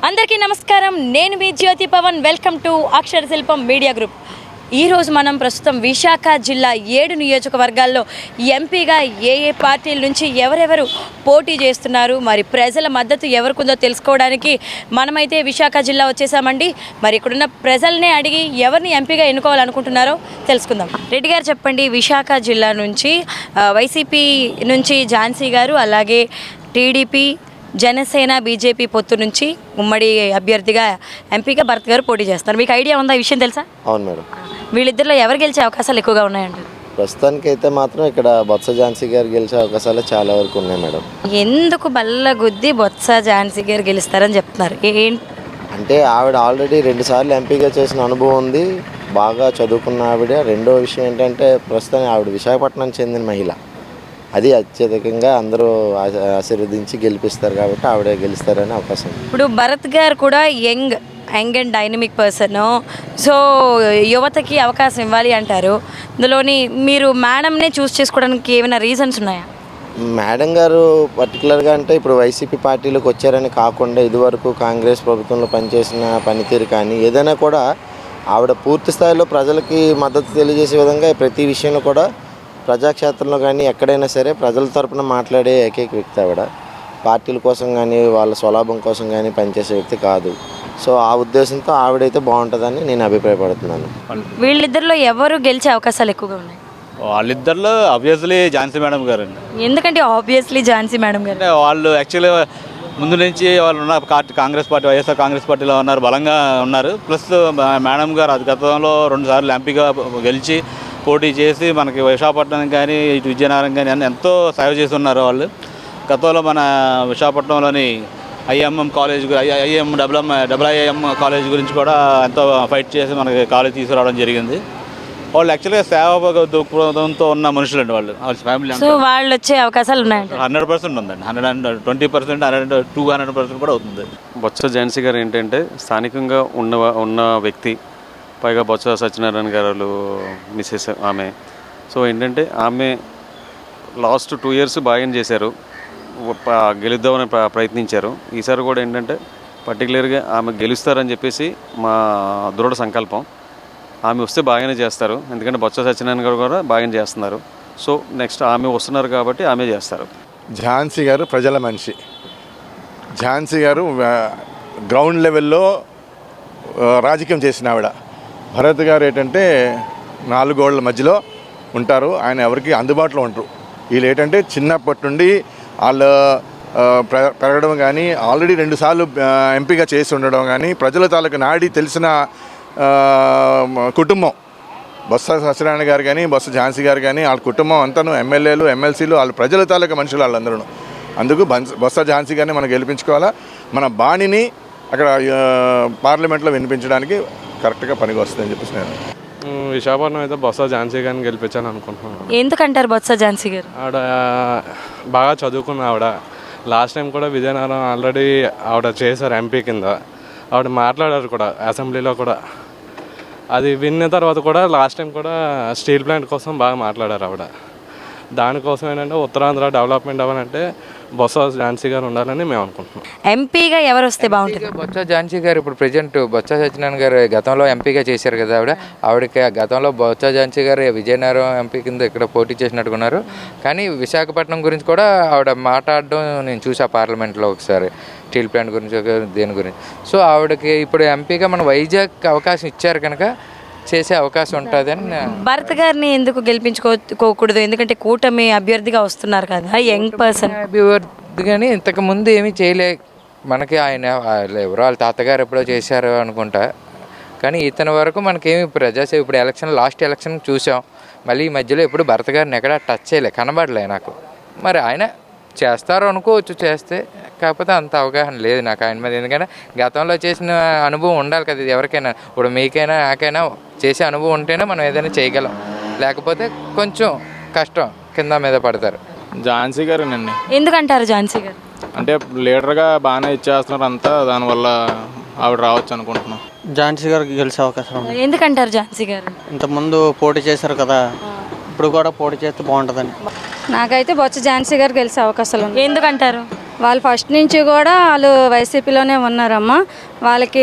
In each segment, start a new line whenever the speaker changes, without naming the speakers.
అందరికీ నమస్కారం. నేను మీ జ్యోతి పవన్. వెల్కమ్ టు అక్షర శిల్పం మీడియా గ్రూప్. ఈరోజు మనం ప్రస్తుతం విశాఖ జిల్లా 7 నియోజకవర్గాల్లో ఎంపీగా ఏ పార్టీల నుంచి ఎవరెవరు పోటీ చేస్తున్నారు, మరి ప్రజల మద్దతు ఎవరికుందో తెలుసుకోవడానికి మనమైతే విశాఖ జిల్లా వచ్చేసామండి. మరి ఇక్కడున్న ప్రజలనే అడిగి ఎవరిని ఎంపీగా ఎన్నుకోవాలనుకుంటున్నారో తెలుసుకుందాం. రెడ్డి గారు చెప్పండి, విశాఖ జిల్లా నుంచి వైసీపీ నుంచి ఝాన్సీ గారు, అలాగే టీడీపీ, జనసేన, బీజేపీ పొత్తు నుంచి ఉమ్మడి అభ్యర్థిగా ఎంపీగా భరత్ గారు పోటీ చేస్తారు. మీకు ఐడియా ఉందా? ఈ విషయం తెలుసా?
అవును మేడం.
వీళ్ళిద్దరిలో ఎవరు గెలిచే అవకాశాలు ఎక్కువగా ఉన్నాయండి?
ప్రస్తుతానికి అయితే మాత్రం ఇక్కడ బొత్స ఝాన్సీ గారు గెలిచే అవకాశాలు చాలా వరకు ఉన్నాయి మేడం.
ఎందుకు బల్ల గుద్ది బొత్స ఝాన్సీ గారు గెలుస్తారని చెప్తున్నారు?
అంటే ఆవిడ ఆల్రెడీ 2 సార్లు ఎంపీగా చేసిన అనుభవం ఉంది, బాగా చదువుకున్న ఆవిడ. రెండో విషయం ఏంటంటే ప్రస్తుతం ఆవిడ విశాఖపట్నం చెందిన మహిళ. అది అత్యధికంగా అందరూ ఆశీర్వదించి గెలిపిస్తారు కాబట్టి ఆవిడే గెలుస్తారనే అవకాశం ఉంది.
ఇప్పుడు భరత్ గారు కూడా young and dynamic person, so యువతకి అవకాశం ఇవ్వాలి అంటారు. ఇందులోని మీరు మేడంనే చూస్ చేసుకోవడానికి ఏమైనా రీజన్స్ ఉన్నాయా?
మేడం గారు పర్టికులర్గా అంటే ఇప్పుడు వైసీపీ పార్టీలోకి వచ్చారని కాకుండా ఇదివరకు కాంగ్రెస్ ప్రభుత్వంలో పనిచేసిన పనితీరు కానీ ఏదైనా కూడా ఆవిడ పూర్తి స్థాయిలో ప్రజలకి మద్దతు తెలియజేసే విధంగా ప్రతి విషయంలో కూడా ప్రజాక్షేత్రంలో కానీ ఎక్కడైనా సరే ప్రజల తరపున మాట్లాడే ఏకైక వ్యక్తి ఆవిడ. పార్టీల కోసం కానీ వాళ్ళ స్వలాభం కోసం కానీ పనిచేసే వ్యక్తి కాదు. సో ఆ ఉద్దేశంతో ఆవిడైతే బాగుంటుందని నేను అభిప్రాయపడుతున్నాను.
వీళ్ళిద్దరిలో ఎవరు గెలిచే అవకాశాలు ఎక్కువగా ఉన్నాయి?
వాళ్ళిద్దరిలో ఆబ్వియస్లీ ఝాన్సీ మేడం గారు అండి.
ఎందుకంటే ఆబ్వియస్లీ ఝాన్సీ మేడం గారు
అంటే వాళ్ళు యాక్చువల్గా ముందు నుంచి వాళ్ళు ఉన్న కాంగ్రెస్ పార్టీ, వైఎస్ఆర్ కాంగ్రెస్ పార్టీలో ఉన్నారు, బలంగా ఉన్నారు. ప్లస్ మేడం గారు అది గతంలో 2 సార్లు ఎంపీగా గెలిచి పోటీ చేసి మనకి విశాఖపట్నం కానీ ఇటు విజయనగరం కానీ అన్నీ ఎంతో సేవ చేసి ఉన్నారు వాళ్ళు. గతంలో మన విశాఖపట్నంలోని ఐఎంఎం కాలేజ్, ఐఐఎం కాలేజ్ గురించి కూడా ఎంతో ఫైట్ చేసి మనకి కాలేజ్ తీసుకురావడం జరిగింది. వాళ్ళు యాక్చువల్గా సేవ దృక్పథంతో ఉన్న మనుషులు అండి వాళ్ళు. వాళ్ళ ఫ్యామిలీ
సో వాళ్ళు వచ్చే అవకాశాలు ఉన్నాయి.
100% ఉందండి. 120%, 200% కూడా అవుతుంది.
బొత్స ఝాన్సీ గారు ఏంటంటే స్థానికంగా ఉన్న వ్యక్తి, పైగా బొత్స సత్యనారాయణ గారు మిస్సెస్ ఆమె. సో ఏంటంటే ఆమె లాస్ట్ 2 years బాగా చేశారు, గెలుద్దామని ప్రయత్నించారు. ఈసారి కూడా ఏంటంటే పర్టికులర్గా ఆమె గెలుస్తారని చెప్పేసి మా దృఢ సంకల్పం. ఆమె వస్తే బాగానే చేస్తారు, ఎందుకంటే బొత్స సత్యనారాయణ గారు కూడా బాగానే చేస్తున్నారు. సో నెక్స్ట్ ఆమె వస్తున్నారు కాబట్టి ఆమె చేస్తారు.
ఝాన్సీ గారు ప్రజల మనిషి. ఝాన్సీ గారు గ్రౌండ్ లెవెల్లో రాజకీయం చేసిన ఆవిడ. భరత్ గారు ఏంటంటే 4 గోడల మధ్యలో ఉంటారు, ఆయన ఎవరికి అందుబాటులో ఉంటారు. వీళ్ళు ఏంటంటే చిన్నప్పటి నుండి వాళ్ళు పెరగడం కానీ, ఆల్రెడీ 2 సార్లు ఎంపీగా చేసి ఉండడం కానీ, ప్రజల తాలూకు నాడి తెలిసిన కుటుంబం. బొత్స సత్యనారాయణ గారు కానీ, బొత్స ఝాన్సీ గారు కానీ, వాళ్ళ కుటుంబం అంతాను ఎమ్మెల్యేలు, ఎమ్మెల్సీలు, వాళ్ళ ప్రజల తాలూకు మనుషులు వాళ్ళందరూ. అందుకు బొత్స ఝాన్సీ గారిని మనం గెలిపించుకోవాలా. మన బాణిని అక్కడ పార్లమెంట్లో వినిపించడానికి కరెక్ట్గా పనికి వస్తుందని చెప్పేసి నేను
విశాఖపట్నం అయితే బొత్స ఝాన్సీ గారిని గెలిపించాలని అనుకుంటున్నాను.
ఎందుకంటారు బొత్స ఝాన్సీ గారు?
ఆవిడ బాగా చదువుకున్న ఆవిడ. లాస్ట్ టైం కూడా విజయనగరం ఆల్రెడీ ఆవిడ చేశారు ఎంపీ కింద. ఆవిడ మాట్లాడారు కూడా అసెంబ్లీలో కూడా. అది విన్న తర్వాత కూడా లాస్ట్ టైం కూడా స్టీల్ ప్లాంట్ కోసం బాగా మాట్లాడారు ఆవిడ. దానికోసం ఏంటంటే ఉత్తరాంధ్ర డెవలప్మెంట్ అవ్వాలంటే బొత్స ఝాన్సీ గారు ఉండాలని మేము అనుకుంటున్నాం.
ఎంపీగా ఎవరు వస్తే బాగుంటుంది?
బొత్స ఝాన్సీ గారు ఇప్పుడు ప్రజెంట్ బొత్స సత్యనారాయణ గారు గతంలో ఎంపీగా చేశారు కదా ఆవిడకి గతంలో బొత్స ఝాన్సీ గారు విజయనగరం ఎంపీ కింద ఇక్కడ పోటీ చేసినట్టుకున్నారు. కానీ విశాఖపట్నం గురించి కూడా ఆవిడ మాట్లాడడం నేను చూసా పార్లమెంట్లో ఒకసారి, స్టీల్ ప్లాంట్ గురించి, దేని గురించి. సో ఆవిడకి ఇప్పుడు ఎంపీగా మన వైజాగ్ అవకాశం ఇచ్చారు కనుక చేసే అవకాశం ఉంటుందని.
భరత్ గారిని ఎందుకు గెలిపించుకోకూడదు? ఎందుకంటే కూటమి అభ్యర్థిగా వస్తున్నారు కదా, యంగ్ పర్సన్
అభ్యర్థి. కానీ ఇంతకుముందు ఏమీ చేయలే మనకి. ఆయన ఎవరో వాళ్ళ తాతగారు ఎప్పుడో చేశారు అనుకుంటా. కానీ ఇతని వరకు మనకేమి ప్రజాసేవ ఇప్పుడు లాస్ట్ ఎలక్షన్ చూసాం. మళ్ళీ ఈ మధ్యలో ఎప్పుడు భరత్ గారిని ఎక్కడా టచ్ చేయలే, కనబడలే నాకు. మరి ఆయన చేస్తారు అనుకోవచ్చు, చేస్తే. కాకపోతే అంత అవగాహన లేదు నాకు ఆయన మీద. ఎందుకంటే గతంలో చేసిన అనుభవం ఉండాలి కదా ఎవరికైనా. ఇప్పుడు మీకైనా నాకైనా చేసే అనుభవం ఉంటేనే మనం ఏదైనా చేయగలం, లేకపోతే కొంచెం కష్టం, కింద మీద పడతారు.
ఝాన్సీ గారేనండి.
ఎందుకంటారు ఝాన్సీ గారు?
అంటే లీడర్గా బాగానే ఇచ్చేస్తున్నారు అంతా, దానివల్ల ఆవిడ రావచ్చు అనుకుంటున్నాం.
ఝాన్సీ గారికి గెలిచే అవకాశం ఉంది.
ఎందుకంటారు ఝాన్సీ గారు?
ఇంతకుముందు పోటీ చేశారు కదా, ఇప్పుడు కూడా పోటీ చేస్తే బాగుంటుందని.
నాకైతే బొత్స ఝాన్సీ గారు గెలిచే అవకాశాలు ఉన్నాయి.
ఎందుకంటారు?
వాళ్ళు ఫస్ట్ నుంచి కూడా వాళ్ళు వైసీపీలోనే ఉన్నారమ్మా. వాళ్ళకి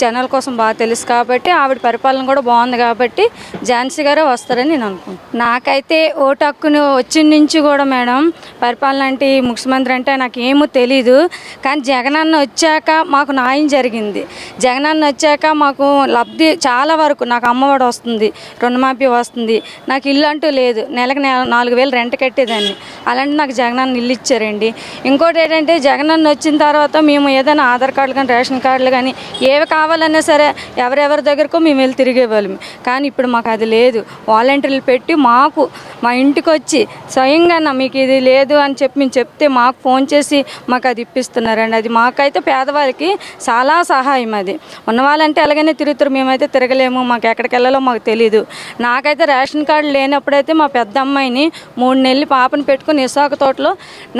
జనాల కోసం బాగా తెలుసు కాబట్టి ఆవిడ పరిపాలన కూడా బాగుంది కాబట్టి ఝాన్సీ గారే వస్తారని నేను అనుకుంటున్నాను. నాకైతే ఓటు హక్కును వచ్చిన నుంచి కూడా మేడం పరిపాలన అంటే ముఖ్యమంత్రి అంటే నాకు ఏమో తెలీదు, కానీ జగనన్న వచ్చాక మాకు న్యాయం జరిగింది. జగనన్న వచ్చాక మాకు లబ్ధి చాలా వరకు, నాకు అమ్మఒడి వస్తుంది, రుణమాఫీ వస్తుంది, నాకు ఇల్లు అంటూ లేదు, నెలకు 4,000 రెంట్ కట్టేదాన్ని, అలాంటి నాకు జగనన్న ఇల్లు ఇచ్చారండి. ఇంకోటి ఏంటంటే జగనన్న వచ్చిన తర్వాత మేము ఏదైనా ఆధార్ కార్డులు కానీ రేషన్ కార్డులు కానీ ఏవి కావాలన్నా సరే ఎవరెవరి దగ్గరకు మేము వెళ్ళి తిరిగేవాళ్ళం. కానీ ఇప్పుడు మాకు అది లేదు. వాలంటీర్లు పెట్టి మాకు మా ఇంటికి వచ్చి స్వయంగా మీకు ఇది లేదు అని చెప్పి మేము చెప్తే మాకు ఫోన్ చేసి మాకు అది ఇప్పిస్తున్నారండి. అది మాకైతే పేదవాళ్ళకి చాలా సహాయం. అది ఉన్నవాళ్ళంటే ఎలాగైనా తిరుగుతారు, మేమైతే తిరగలేము, మాకు ఎక్కడికి వెళ్ళాలో మాకు తెలీదు. నాకైతే రేషన్ కార్డు లేనప్పుడైతే మా పెద్ద అమ్మాయిని 3 నెలలు పాపను పెట్టుకుని ఇసాక తోటలో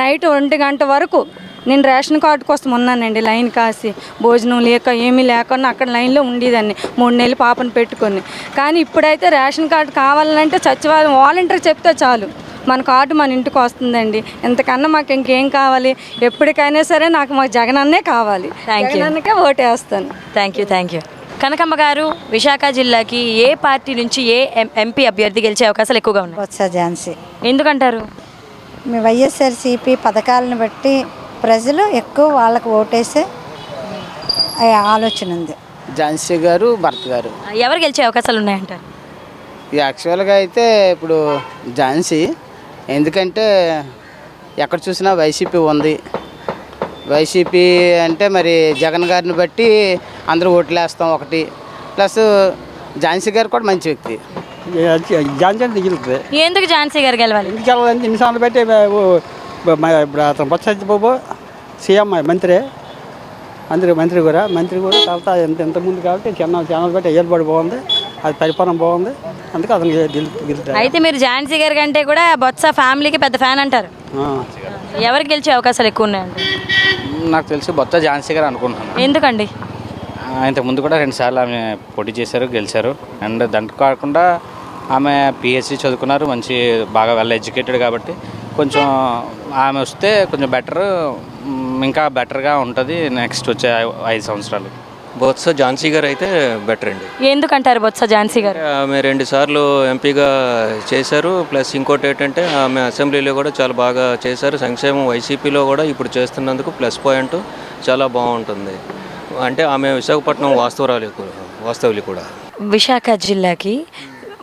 నైట్ 1 గంట వరకు నేను రేషన్ కార్డు కోసం ఉన్నానండి. లైన్ కాసి భోజనం లేక ఏమీ లేకుండా అక్కడ లైన్లో ఉండేదాన్ని 3 నెలలు పాపను పెట్టుకొని. కానీ ఇప్పుడైతే రేషన్ కార్డు కావాలంటే సచివాలయం వాలంటీర్ చెప్తే చాలు మన కార్డు మన ఇంటికి వస్తుందండి. ఇంతకన్నా మాకు ఇంకేం కావాలి? ఎప్పటికైనా సరే మాకు జగనన్నే కావాలి. జగనన్నకే ఓటేస్తాను.
Thank you. కనకమ్మ గారు, విశాఖ జిల్లాకి ఏ పార్టీ నుంచి ఏ ఎంపీ అభ్యర్థి గెలిచే అవకాశాలు ఎక్కువగా ఉన్నాయి?
బొత్స ఝాన్సీ.
ఎందుకంటారు?
మీ వైఎస్ఆర్సీపీ పథకాలను బట్టి ప్రజలు ఎక్కువ వాళ్ళకు ఓటేసే ఆలోచన ఉంది.
ఝాన్సీ గారు, భరత్ గారు.
ఎవరు గెలిచే అవకాశాలు ఉన్నాయంటారు?
యాక్చువల్గా అయితే ఇప్పుడు ఝాన్సీ, ఎందుకంటే ఎక్కడ చూసినా వైసీపీ ఉంది. వైసీపీ అంటే మరి జగన్ గారిని బట్టి అందరూ ఓట్లు వేస్తాం ఒకటి, ప్లస్ ఝాన్సీ గారు కూడా మంచి వ్యక్తి.
ఝాన్సీ అంటే దిగులుతుంది.
ఎందుకు ఝాన్సీ గారు గెలవాలి?
ఎందుకు గెలవాలంటే ఇన్నిసార్లు బట్టి ఇప్పుడు అతను బొత్స సత్యబాబు సీఎం మంత్రి కూడా తర్వాత ఎంతమంది కాబట్టి ఛానల్ బట్టి ఏర్పాటు బాగుంది, అది పరిపాలన బాగుంది, అందుకే అతను గెలుస్తాడు.
అయితే మీరు ఝాన్సీ గారి కంటే కూడా బొత్స ఫ్యామిలీకి పెద్ద ఫ్యాన్ అంటారు. ఎవరు గెలిచే అవకాశాలు ఎక్కువ ఉన్నాయండి?
నాకు తెలిసి బొత్స ఝాన్సీ గారు అనుకుంటున్నాను.
ఎందుకండి?
ఇంతకుముందు కూడా 2 సార్లు ఆమె పోటీ చేశారు, గెలిచారు. అండ్ దాంట్లో కాకుండా ఆమె పిహెచ్డి చదువుకున్నారు, మంచి బాగా వెల్ ఎడ్యుకేటెడ్ కాబట్టి కొంచెం ఆమె వస్తే కొంచెం ఇంకా బెటర్గా ఉంటుంది నెక్స్ట్ వచ్చే 5 సంవత్సరాలు.
బొత్స ఝాన్సీ గారు అయితే బెటర్ అండి.
ఎందుకంటారు బొత్స ఝాన్సీ గారు?
ఆమె 2 సార్లు ఎంపీగా చేశారు, ప్లస్ ఇంకోటి ఏంటంటే ఆమె అసెంబ్లీలో కూడా చాలా బాగా చేశారు. సంక్షేమం వైసీపీలో కూడా ఇప్పుడు చేస్తున్నందుకు ప్లస్ పాయింట్ చాలా బాగుంటుంది. అంటే ఆమె విశాఖపట్నం వాస్తవులు కూడా.
విశాఖ జిల్లాకి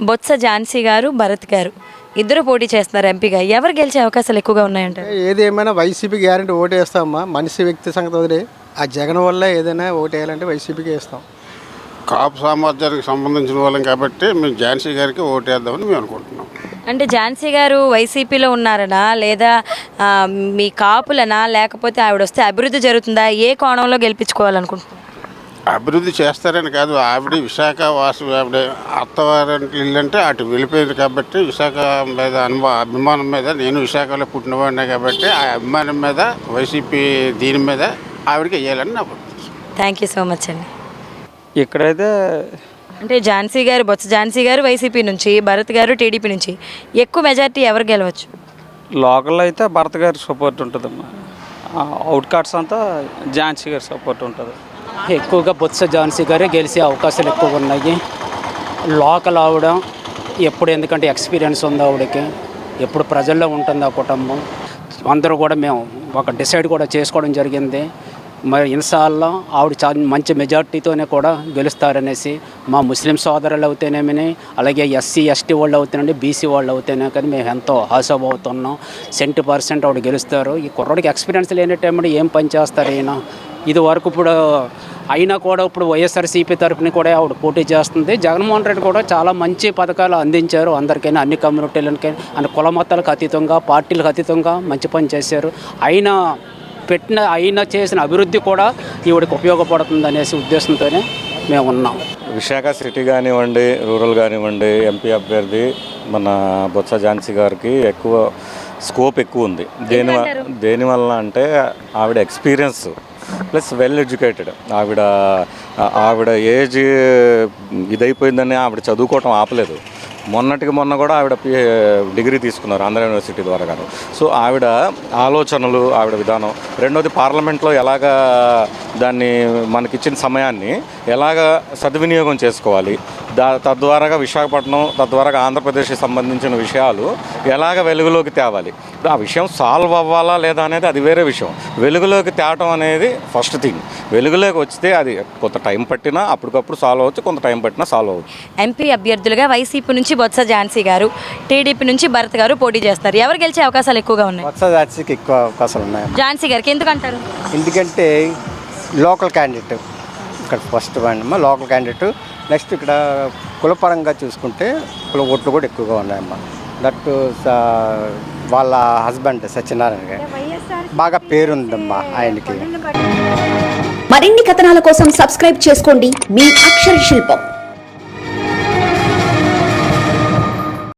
బొత్స ఝాన్సీ గారు, భరత్ గారు ఇద్దరు పోటీ చేస్తున్నారు ఎంపీగా. ఎవరు గెలిచే అవకాశాలు ఎక్కువగా ఉన్నాయంటే?
ఏది ఏమైనా వైసీపీ గ్యారెంటీ ఓటు వేస్తామమ్మా. మనిషి వ్యక్తి సంగతి వదిలే, ఆ జగన్ వల్ల ఏదైనా ఓటు వేయాలంటే వైసీపీకి వేస్తాం.
కాపు సామర్థ్యానికి సంబంధించిన వాళ్ళం కాబట్టి మేము ఝాన్సీ గారికి ఓటు వేద్దామని మేము అనుకుంటున్నాం.
అంటే ఝాన్సీ గారు వైసీపీలో ఉన్నారనా, లేదా మీ కాపులనా, లేకపోతే ఆవిడ వస్తే అభివృద్ధి జరుగుతుందా? ఏ కోణంలో గెలిపించుకోవాలనుకుంటున్నారు?
అభివృద్ధి చేస్తారని కాదు, ఆవిడ విశాఖ వాసు, ఆవిడ అత్తవారింటి ఇల్లు అంటే అటు వెళ్ళిపోయింది కాబట్టి విశాఖ మీద అభిమానం మీద, నేను విశాఖలో పుట్టినవాడినే కాబట్టి ఆ అభిమానం మీద వైసీపీ దీని మీద ఆవిడకి వేయాలని నా ఉద్దేశం.
థ్యాంక్ యూ సో మచ్ అండి.
ఇక్కడైతే
అంటే ఝాన్సీ గారు, బొత్స ఝాన్సీ గారు వైసీపీ నుంచి, భరత్ గారు టీడీపీ నుంచి, ఎక్కువ మెజార్టీ ఎవరు గెలవచ్చు?
లోకల్లో అయితే భరత్ గారి సపోర్ట్ ఉంటుందమ్మా. అవుట్ కార్డ్స్ అంతా ఝాన్సీ గారి సపోర్ట్ ఉంటుంది.
ఎక్కువగా బొత్స ఝాన్సీ గారే గెలిచే అవకాశాలు ఎక్కువ ఉన్నాయి. లోకల్ అవడం ఎప్పుడు, ఎందుకంటే ఎక్స్పీరియన్స్ ఉంది ఆవిడకి, ఎప్పుడు ప్రజల్లో ఉంటుంది ఆ కుటుంబం. అందరూ కూడా మేము ఒక డిసైడ్ కూడా చేసుకోవడం జరిగింది. మరి ఇన్షాల్లా ఆవిడ చాలా మంచి మెజార్టీతోనే కూడా గెలుస్తారనేసి మా ముస్లిం సోదరులు అవుతేనేమని, అలాగే ఎస్సీ ఎస్టీ వాళ్ళు అవుతేనండి, బీసీ వాళ్ళు అవుతేనే కానీ మేము ఎంతో ఆశాభావుతున్నాం. 100% ఆవిడ గెలుస్తారు. ఈ కుర్రోడికి ఎక్స్పీరియన్స్ లేని టైంలో ఏం పని చేస్తారు ఈయన? ఇది వరకు ఇప్పుడు అయినా కూడా ఇప్పుడు వైఎస్ఆర్సీపీ తరఫున కూడా ఆవిడ పోటీ చేస్తుంది. జగన్మోహన్ రెడ్డి కూడా చాలా మంచి పథకాలు అందించారు అందరికైనా, అన్ని కమ్యూనిటీలకి, అన్ని కుల మతాలకు అతీతంగా, పార్టీలకు అతీతంగా మంచి పని చేశారు. అయినా చేసిన అభివృద్ధి కూడా ఈవిడికి ఉపయోగపడుతుంది అనేసి ఉద్దేశంతోనే మేము ఉన్నాం.
విశాఖ సిటీ కానివ్వండి, రూరల్ కానివ్వండి, ఎంపీ అభ్యర్థి మన బొత్స ఝాన్సీ గారికి ఎక్కువ స్కోప్ ఎక్కువ ఉంది. దేనివల్ల అంటే ఆవిడ ఎక్స్పీరియన్స్ ప్లస్ వెల్ ఎడ్యుకేటెడ్. ఆవిడ ఏజ్ ఇదైపోయిందని ఆవిడ చదువుకోవటం ఆపలేదు. మొన్న కూడా ఆవిడ డిగ్రీ తీసుకున్నారు ఆంధ్ర యూనివర్సిటీ ద్వారా గాను. సో ఆవిడ ఆలోచనలు, ఆవిడ విధానం, రెండోది పార్లమెంట్లో ఎలాగా దాన్ని మనకిచ్చిన సమయాన్ని ఎలాగా సద్వినియోగం చేసుకోవాలి, తద్వారాగా విశాఖపట్నం, తద్వారాగా ఆంధ్రప్రదేశ్కి సంబంధించిన విషయాలు ఎలాగ వెలుగులోకి తేవాలి. ఆ విషయం సాల్వ్ అవ్వాలా లేదా అనేది అది వేరే విషయం. వెలుగులోకి తేవటం అనేది ఫస్ట్ థింగ్. వెలుగులోకి వస్తే అది కొంత టైం పట్టినా అప్పటికప్పుడు సాల్వ్ అవ్వచ్చు, కొంత టైం పట్టినా సాల్వ్ అవ్వచ్చు.
ఎంపీ అభ్యర్థులుగా వైసీపీ నుంచి బొత్స ఝాన్సీ గారు, టీడీపీ నుంచి భరత్ గారు పోటీ చేస్తారు. ఎవరు గెలిచే అవకాశాలు ఎక్కువగా ఉన్నాయి?
బొత్స ఝాన్సీకి ఎక్కువ అవకాశాలు ఉన్నాయి.
ఝాన్సీ గారికి ఎందుకంటారు?
ఎందుకంటే లోకల్ క్యాండిడేట్ ఇక్కడ ఫస్ట్ అమ్మా, లోకల్ క్యాండిడేట్. నెక్స్ట్ ఇక్కడ కులపరంగా చూసుకుంటే కుల ఓట్లు కూడా ఎక్కువగా ఉన్నాయమ్మా. దట్టు వాళ్ళ హస్బెండ్ సత్యనారాయణ గారు బాగా పేరుందమ్మా ఆయనకి.
మరిన్ని కథనాల కోసం సబ్స్క్రైబ్ చేసుకోండి మీ అక్షర శిల్పం.